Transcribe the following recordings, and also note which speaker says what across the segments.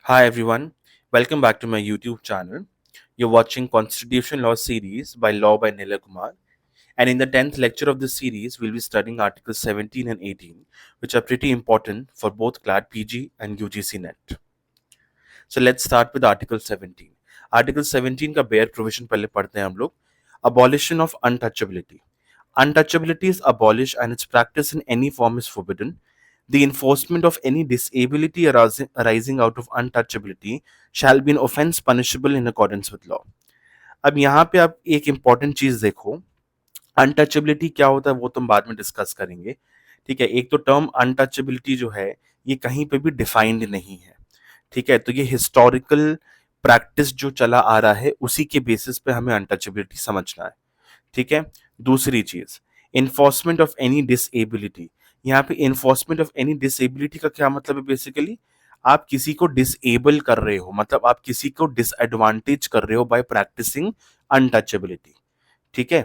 Speaker 1: Hi everyone, welcome back to my YouTube channel. You're watching Constitution Law series by Law by Nila Kumar, and in the 10th lecture of this series, we'll be studying Articles 17 and 18, which are pretty important for both CLAT PG and UGC NET. So let's start with Article 17. Article 17 का bare provision पहले पढ़ते हैं हम लोग. Abolition of untouchability. Untouchability is abolished and its practice in any form is forbidden. The enforcement of any disability arising out of untouchability shall be an offense punishable in accordance with law. अब यहाँ पे आप एक important चीज देखो. Untouchability क्या होता है वो तुम बाद में डिस्कस करेंगे. ठीक है, एक तो टर्म अनटचेबिलिटी जो है ये कहीं पे भी डिफाइंड नहीं है. ठीक है, तो ये हिस्टोरिकल प्रैक्टिस जो चला आ रहा है उसी के बेसिस पे हमें अनटचेबिलिटी समझना है. ठीक है. दूसरी चीज, इन्फोर्समेंट ऑफ एनी डिसेबिलिटी. यहाँ पे इन्फोर्समेंट ऑफ एनी डिसेबिलिटी का क्या मतलब है? बेसिकली आप किसी को डिसेबल कर रहे हो, मतलब आप किसी को डिसएडवांटेज कर रहे हो बाय प्रैक्टिसिंग अनटचेबिलिटी. ठीक है,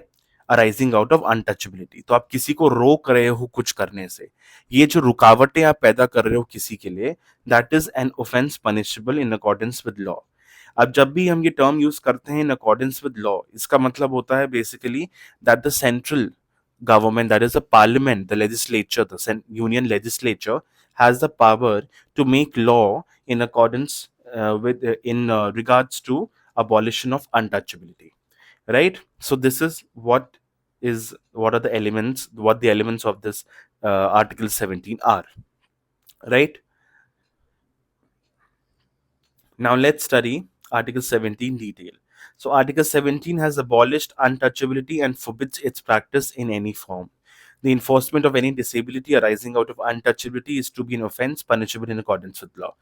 Speaker 1: अराइजिंग आउट ऑफ अनटचेबिलिटी. तो आप किसी को रोक रहे हो कुछ करने से. ये जो रुकावटें आप पैदा कर रहे हो किसी के लिए, that is an offence punishable in accordance with law. अब जब भी हम ये टर्म यूज करते हैं इन अकॉर्डेंस विद लॉ, इसका मतलब होता है basically that the central government, that is the parliament, the legislature, the union legislature has the power to make law in accordance with in regards to abolition of untouchability, right? So this is what are the elements, what the elements of this article 17 are, right? Now let's study Article 17 detail. So Article 17 has abolished untouchability and forbids its practice in any form. The enforcement of any disability arising out of untouchability is to be an offense punishable in accordance with law.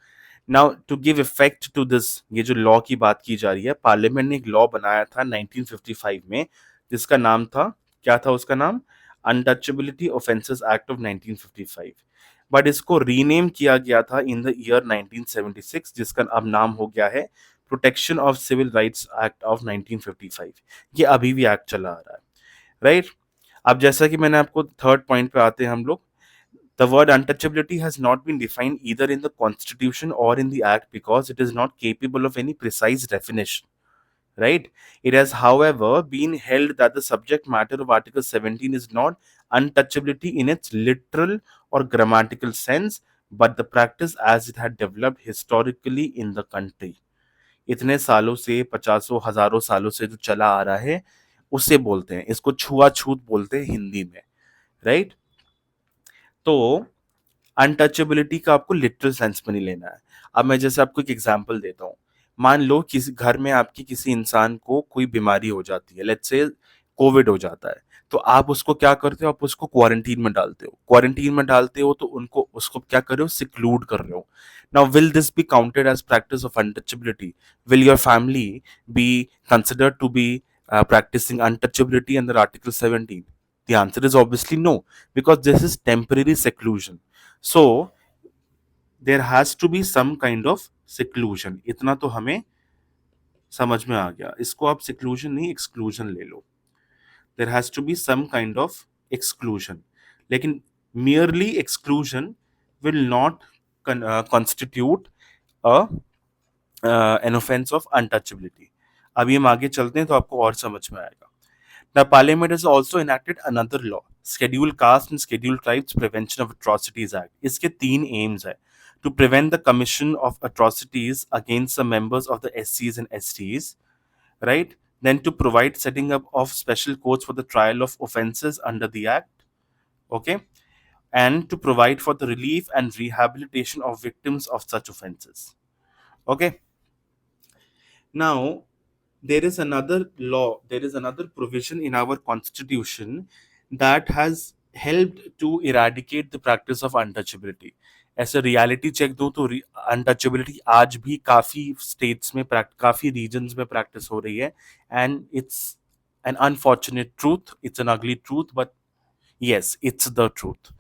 Speaker 1: Now to give effect to this, ये जो law की बात की जा रही है, parliament ने एक लॉ बनाया था 1955 में, जिसका नाम था, क्या था उसका नाम? Untouchability offences act of 1955. But इसको रीनेम किया गया था इन द ईयर 1976, जिसका अब नाम हो गया है protection of civil rights act of 1955. ये अभी भी एक्ट चला आ रहा है, राइट? अब जैसा कि मैंने आपको थर्ड पॉइंट पे आते हैं हम लोग. The word untouchability has not been defined either in the Constitution or in the Act because it is not capable of any precise definition. Right? It has, however, been held that the subject matter of Article 17 is not untouchability in its literal or grammatical sense, but the practice as it had developed historically in the country. इतने सालों से, पचासों हजारों सालों से जो चला आ रहा है उसे बोलते हैं, इसको छुआछूत बोलते हैं हिंदी में, राइट? तो अनटचेबिलिटी का आपको लिटरल सेंस में नहीं लेना है. अब मैं जैसे आपको एक एग्जांपल देता हूँ. मान लो किसी घर में आपकी किसी इंसान को कोई बीमारी हो जाती है, लेट्स से कोविड हो जाता है, तो आप उसको क्या करते हो? आप उसको क्वारंटीन में डालते हो. क्वारंटीन में डालते हो तो उनको उसको क्या कर रहे हो? सिक्लूड कर रहे हो. Now will this be counted as practice of untouchability? Will your family be considered to be practicing untouchability under Article 17? The answer is obviously no, because this is temporary seclusion. So there has to be some kind of seclusion. इतना तो हमें समझ में आ गया. इसको आप seclusion नहीं exclusion ले लो. There has to be some kind of exclusion. लेकिन merely exclusion will not constitute a an offense of untouchability. अभी हम आगे चलते हैं तो आपको और समझ में आएगा. The Parliament has also enacted another law, Scheduled Caste and Scheduled Tribes Prevention of Atrocities Act. इसके तीन aims है: to prevent the commission of atrocities against the members of the SCs and STs, right? Then to provide setting up of special courts for the trial of offences under the act, okay? And to provide for the relief and rehabilitation of victims of such offences, okay? Now, there is another law, there is another provision in our constitution that has helped to eradicate the practice of untouchability. ऐसे reality check दो तो untouchability आज भी काफी states में, काफी regions में practice हो रही है. And it's an unfortunate truth, it's an अगली truth, but yes, it's the truth,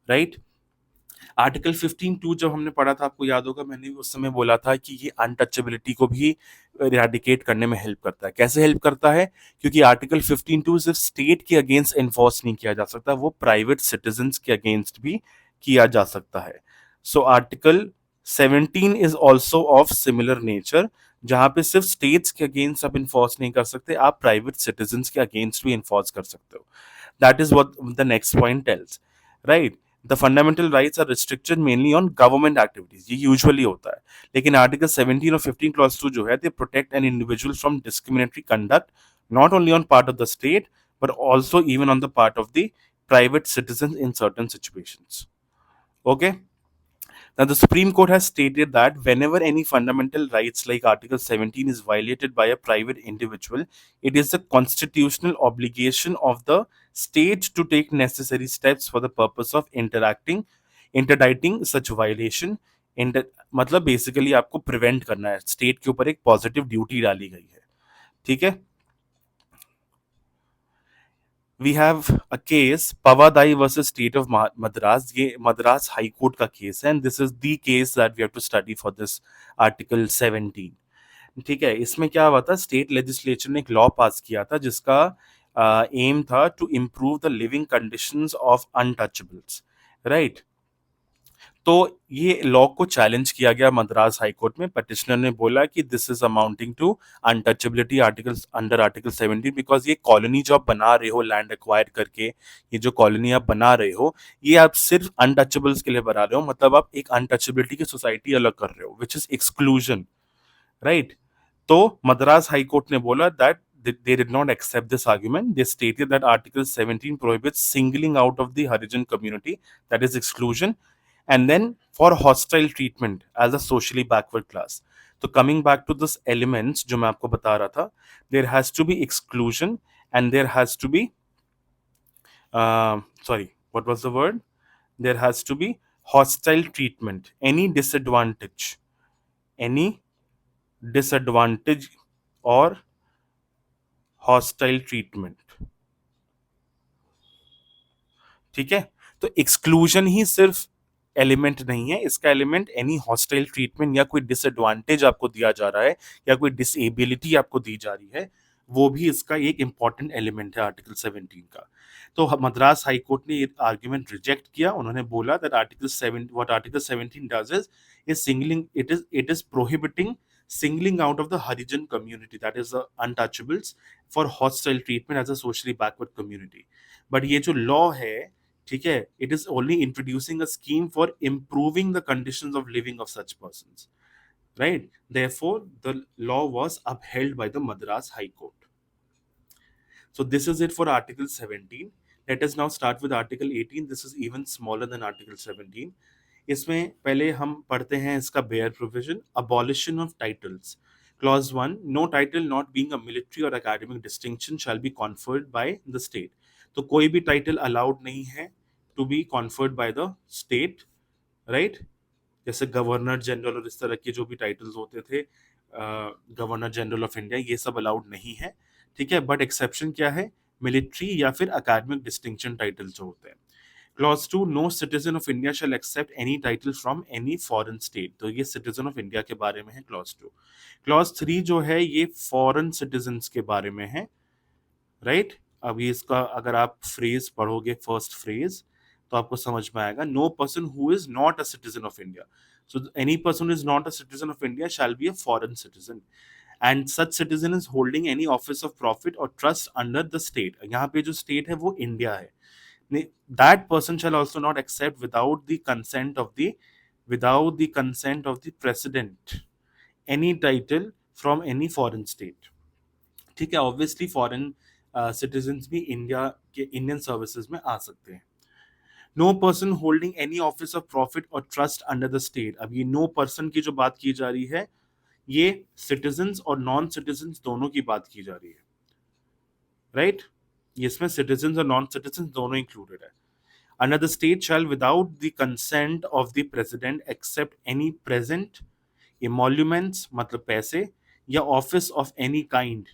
Speaker 1: right? Article 15(2) जब हमने पढ़ा था, आपको याद होगा, मैंने उस समय बोला था कि ये अनटचेबिलिटी को भी इरेडिकेट करने में हेल्प करता है. कैसे हेल्प करता है? क्योंकि आर्टिकल 15(2) सिर्फ स्टेट के अगेंस्ट एनफोर्स नहीं किया जा सकता, वो प्राइवेट सिटीजन्स के अगेंस्ट भी किया जा सकता है. So article 17 is also of similar nature, जहां पे सिर्फ स्टेट्स के अगेंस्ट आप इन्फोर्स नहीं कर सकते, आप प्राइवेट सिटीजन के अगेंस्ट भी इन्फोर्स कर सकते हो. That is what the next point tells, right. The fundamental rights are restricted mainly on government activities, ये यूजुअली होता है. लेकिन आर्टिकल 17 और 15 क्लॉज 2 जो है, they protect an individual from discriminatory conduct not only on part of the state but also even on the part of the private citizens in certain situations. Okay. Now, the Supreme Court has stated that whenever any fundamental rights like Article 17 is violated by a private individual, it is the constitutional obligation of the state to take necessary steps for the purpose of interdicting such violation. मतलब basically आपको prevent करना है, state के ऊपर एक positive duty डाली गई है. ठीक है. We have a case Pavadai versus State of Madras. ये मद्रास हाई कोर्ट का केस है, and this is the case that we have to study for this Article 17. ठीक है. इसमें क्या हुआ था, स्टेट लेजिस्लेचर ने एक लॉ पास किया था जिसका एम था to improve the living conditions of untouchables, right. तो ये लॉ को चैलेंज किया गया मद्रास हाई कोर्ट में. पटिशनर ने बोला कि this is amounting to untouchability articles under article 17, because ये कॉलोनी जो आप बना रहे हो लैंड एक्वायर करके, ये जो कॉलोनी आप बना रहे हो, ये आप सिर्फ अनटचेबल्स के लिए बना रहे हो. मतलब आप एक अनटचेबिलिटी की सोसाइटी अलग कर रहे हो, विच इज एक्सक्लूजन, राइट. तो मद्रास हाई कोर्ट ने बोला that they did not accept this argument. They stated that Article 17 prohibits singling out of the Harijan community, that is exclusion, and then for hostile treatment as a socially backward class. So coming back to this elements जो मैं आपको बता रहा था, there has to be exclusion and there has to be sorry, what was the word? There has to be hostile treatment, any disadvantage or hostile treatment. ठीक है. तो exclusion ही सिर्फ एलिमेंट नहीं है, इसका एलिमेंट एनी हॉस्टाइल ट्रीटमेंट या कोई disadvantage आपको दिया जा रहा है या कोई डिसेबिलिटी आपको दी जा रही है, वो भी इसका एक इंपॉर्टेंट एलिमेंट है आर्टिकल 17 का. तो मद्रास हाई कोर्ट ने ये आर्ग्यूमेंट रिजेक्ट किया. उन्होंने बोला that article 17 does is singling it is prohibiting singling out of the Harijan community, that is the untouchables, for hostile treatment as a socially backward community. But ये जो law है, ठीक है, it is only introducing a scheme for improving the conditions of living of such persons, right? Therefore, the law was upheld by the Madras High Court. So this is it for Article 17. Let us now start with Article 18. This is even smaller than Article 17. इसमें पहले हम पढ़ते हैं इसका bare provision. Abolition of titles. Clause 1, no title not being a military और academic distinction shall be conferred by the state. तो कोई भी टाइटल अलाउड नहीं है to be conferred by the state, right. जैसे गवर्नर जनरल और इस तरह के जो भी टाइटल्स होते थे, गवर्नर जनरल ऑफ इंडिया, ये सब अलाउड नहीं है. ठीक है. बट एक्सेप्शन क्या है, मिलिट्री या फिर एकेडमिक डिस्टिंक्शन टाइटल जो होते हैं. Clause 2, no citizen of India shall accept any title from any foreign state. तो ये सिटीजन ऑफ इंडिया के बारे में है क्लॉज 2. क्लॉज 3 जो है ये फॉरेन सिटीजन के बारे में है, राइट. अभी इसका अगर आप फ्रेज पढ़ोगे, फर्स्ट फ्रेज, तो आपको समझ में आएगा. No person who is not a citizen of India. So any person is not a citizen of India shall be a foreign citizen, and such citizen is holding any office of profit or trust under the state. यहाँ पे जो state है वो India है. That person shall also not accept without the consent of the president any title from any foreign state. ठीक है. Obviously foreign citizens भी India के इंडियन सर्विसेज में आ सकते हैं. No person holding any office of profit or trust under the state. अब ये नो पर्सन की जो बात की जा रही है, ये सिटीजन्स और नॉन सिटीजन्स दोनों की बात की जा रही है, राइट. इसमें सिटीजन्स और नॉन सिटीजन्स दोनों इंक्लूडेड है. Another state shall, without the consent of the president, accept any present, emoluments मतलब पैसे, या office of any kind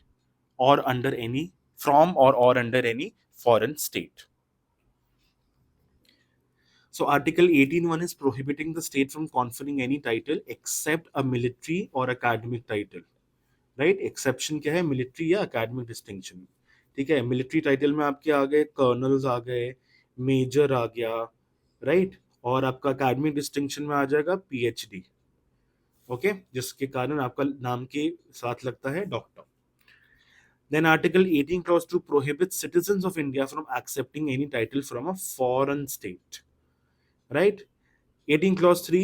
Speaker 1: or under any from or under any foreign state. So Article 18(1) is prohibiting the state from conferring any title except a military or academic title, right? Exception क्या है, military या academic distinction. ठीक है. Military title में आपके आ गए colonel's, आ गए major, आ गया, राइट. और आपका एकेडमिक डिस्टिंक्शन में आ जाएगा पीएचडी, ओके, जिसके कारण आपका नाम के साथ लगता है doctor. Then Article 18 Clause 2 prohibits citizens of India from accepting any title from a foreign state. Right? 18 Clause 3,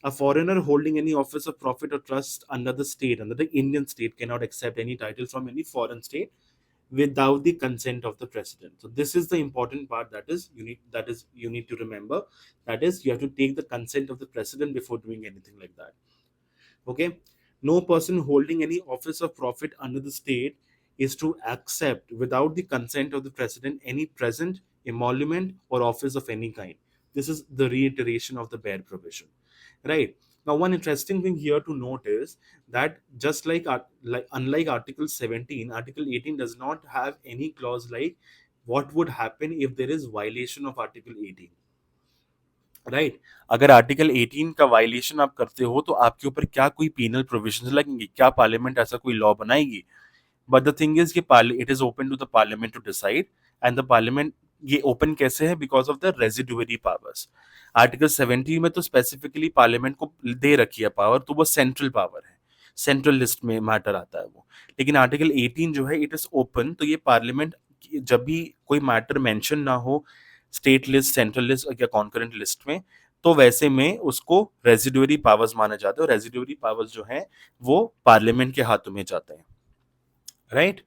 Speaker 1: a foreigner holding any office of profit or trust under the state, under the Indian state, cannot accept any title from any foreign state without the consent of the president. So this is the important part, that is you need to remember, that is you have to take the consent of the president before doing anything like that. Okay, no person holding any office of profit under the state is to accept without the consent of the president any present, emolument, or office of any kind. This is the reiteration of the bare provision, right? Now, one interesting thing here to note is that just like unlike Article 17, Article 18 does not have any clause like what would happen if there is violation of Article 18. Right, अगर article 18 का violation आप करते हो तो आपके ऊपर क्या कोई पीनल प्रोविजंस लगेंगे, क्या पार्लियामेंट ऐसा कोई लॉ बनाएगी? बट द थिंग इज कि it is open to the parliament to decide, and the parliament ये ओपन कैसे है? Because of the residuary powers. Article 17 में तो स्पेसिफिकली पार्लियामेंट को दे रखी है पावर, तो वो सेंट्रल पावर है, सेंट्रल लिस्ट में मैटर आता है वो. लेकिन आर्टिकल 18 जो है इट इज ओपन, तो ये पार्लियामेंट जब भी कोई मैटर मेंशन ना हो स्टेट लिस्ट, सेंट्रल लिस्ट या कॉन्करेंट लिस्ट में, तो वैसे में उसको रेजिडुअरी पावर्स माना जाता है, और रेजिडुअरी पावर्स जो है वो पार्लियामेंट के हाथों में जाते हैं. Right,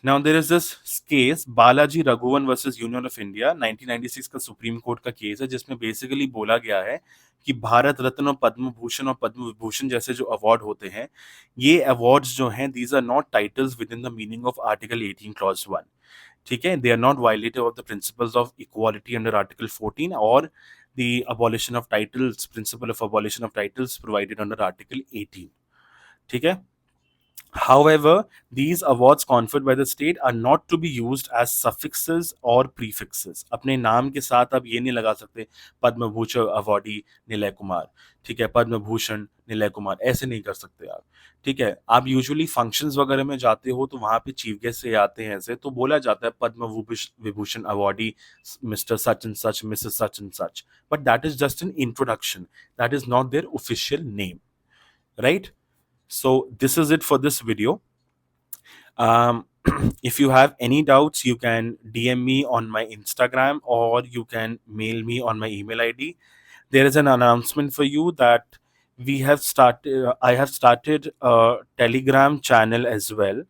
Speaker 1: now there is this case Balaji Raghavan versus union of India, 1996 का सुप्रीम कोर्ट का केस है, जिसमें बेसिकली बोला गया है कि भारत रत्न और पद्म भूषण और पद्म विभूषण जैसे जो अवार्ड होते हैं, ये अवार्ड्स जो हैं these are not titles within the meaning of article 18 clause 1. ठीक है, they are not violative of the principles of equality under article 14 और the abolition of titles, principle of abolition of titles provided under article 18. ठीक है. However, these awards conferred by the state are not to be used as suffixes or prefixes. अपने नाम के साथ आप ये नहीं लगा सकते पद्म भूषण अवॉर्डी निलय कुमार, ठीक है, पद्म भूषण निलय कुमार, ऐसे नहीं कर सकते आप. ठीक है, आप यूजुअली फंक्शंस वगैरह में जाते हो तो वहां पे चीफ गेस्ट से आते हैं, ऐसे तो बोला जाता है Padma Vibhushan awardee Mr such and such, Mrs such and such, but that is just an introduction, that is not their official name. Right? So this is it for this video. If you have any doubts, you can DM me on my Instagram or you can mail me on my email ID. There is an announcement for you that I have started a Telegram channel as well.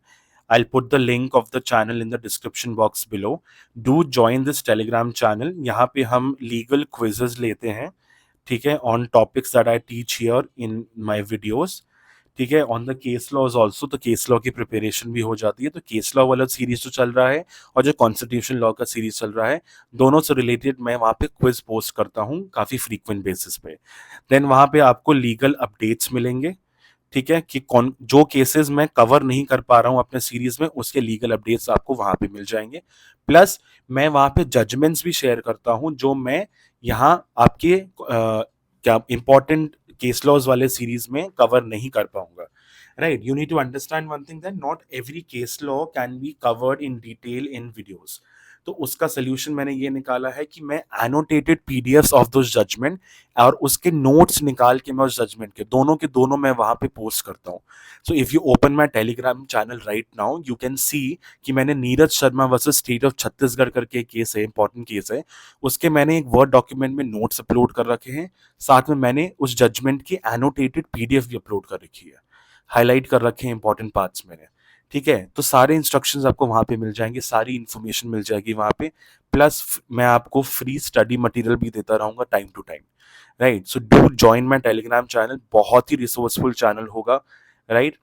Speaker 1: I'll put the link of the channel in the description box below. Do join this Telegram channel. यहाँ पे हम legal quizzes लेते हैं, ठीक है, on topics that I teach here in my videos. ठीक है, on the case laws also, तो केस लॉ की प्रिपरेशन भी हो जाती है. तो केस लॉ वाला सीरीज जो चल रहा है और जो कॉन्स्टिट्यूशन लॉ का सीरीज चल रहा है, दोनों से रिलेटेड मैं वहाँ पे क्विज पोस्ट करता हूँ काफ़ी फ्रीक्वेंट बेसिस पे. देन वहाँ पे आपको लीगल अपडेट्स मिलेंगे, ठीक है, कि कौन जो केसेस मैं कवर नहीं कर पा रहा हूँ अपने सीरीज में, उसके लीगल अपडेट्स आपको वहाँ पे मिल जाएंगे. प्लस मैं वहाँ पे जजमेंट्स भी शेयर करता हूँ जो मैं यहाँ आपके क्या इंपॉर्टेंट केस लॉज वाले सीरीज में कवर नहीं कर पाऊंगा. Right, you need to understand one thing, that not every case law can be covered in detail in videos. तो उसका सोल्यूशन मैंने ये निकाला है कि मैं annotated PDFs of those judgement और उसके नोट्स निकाल के मैं उस जजमेंट के दोनों मैं वहां पे पोस्ट करता हूँ. So if you open my Telegram channel right now, you can see कि मैंने Neeraj Sharma versus state of Chhattisgarh करके केस है, इंपॉर्टेंट केस है, उसके मैंने एक वर्ड डॉक्यूमेंट में नोट्स अपलोड कर रखे हैं, साथ में मैंने उस जजमेंट की एनोटेटेड पीडीएफ भी अपलोड कर रखी है, हाईलाइट कर रखे हैं इंपॉर्टेंट पार्ट्स मैंने. ठीक है, तो सारे इंस्ट्रक्शंस आपको वहां पे मिल जाएंगे, सारी इन्फॉर्मेशन मिल जाएगी वहां पे. प्लस मैं आपको फ्री स्टडी मटेरियल भी देता रहूंगा time to time. Right, so do join my Telegram channel, बहुत ही रिसोर्सफुल चैनल होगा. Right,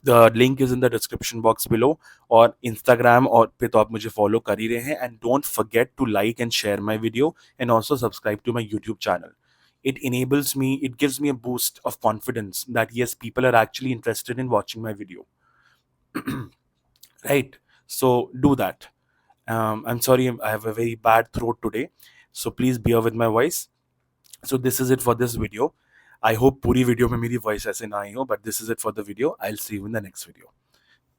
Speaker 1: the link is in the description box below. और इंस्टाग्राम और पे तो आप मुझे फॉलो कर ही रहे हैं. And don't forget to like and share my video and also subscribe to my YouTube channel. It enables me, it gives me a boost of confidence that yes, people are actually interested in watching my video. Right, so do that. I'm sorry, I have a very bad throat today, so please bear with my voice. So this is it for this video. I hope पूरी video में मेरी voice ऐसे ना आई हो, but this is it for the video. I'll see you in the next video.